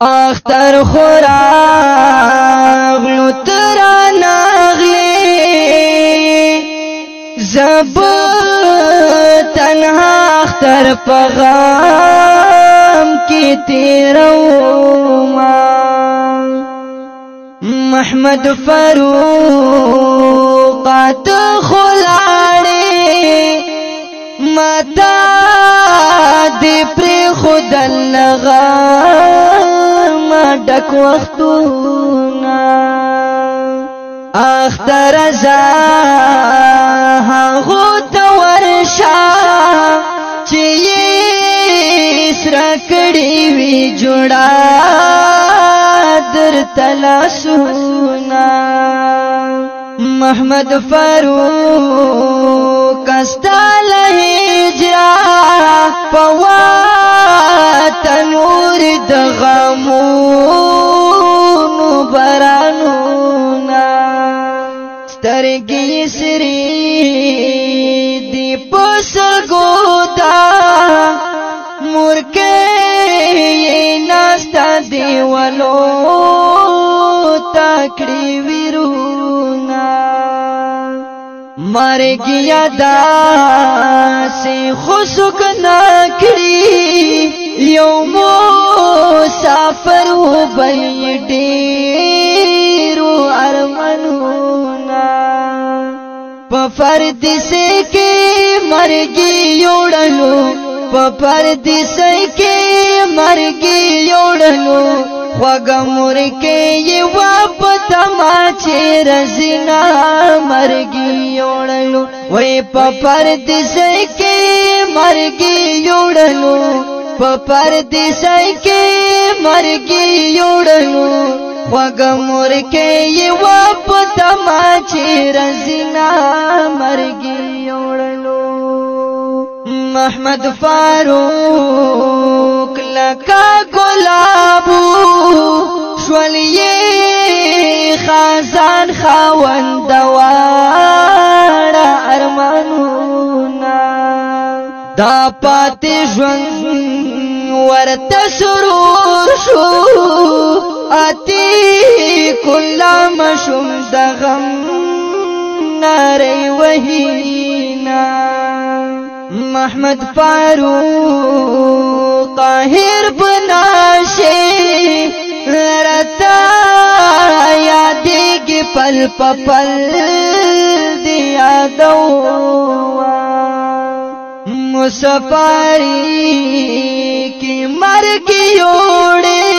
اختر خوراغ لو ترا نغلی زب تنها اختر پغام کی تیروما محمد فاروقات خلاڑی متا دی پر خود اللغام ڈک وقتونا اختر ازا غوت ورشا چی سرکڑی وی جڑا در تلاسونا محمد فاروق استال هجرا پوا تنور دغمون برانونا سترگی سری دی پسر گودا مرکے ناستا دیولو تاکڑی ویرونا مر گیا دا سے خسک ناکڑی یومو سافر ہو بئی ڈیرو ارمنونا پفرد سے کے مرگی یوڑلو پفرد سے کے مرگی یوڑلو خوگا مرکے یہ واپ تماچے رزنا مرگی یوڑلو وی پفرد سے کے مرگی یوڑلو پفرد سے کے مرگی یوڑلو خوگا مرکے یہ واپ تماچے رزنا مرگی یوڑلو محمد فاروق لکا گلابو شولیے خازان خواندوارا ارمانونا دا پاتی جون ورطا سرور شو آتی کلا مشم دغم ناری وحینا محمد فاروق طاہر بناشے رتا یادیگی پل پل دیا دو مسافری کی مرگی اوڑے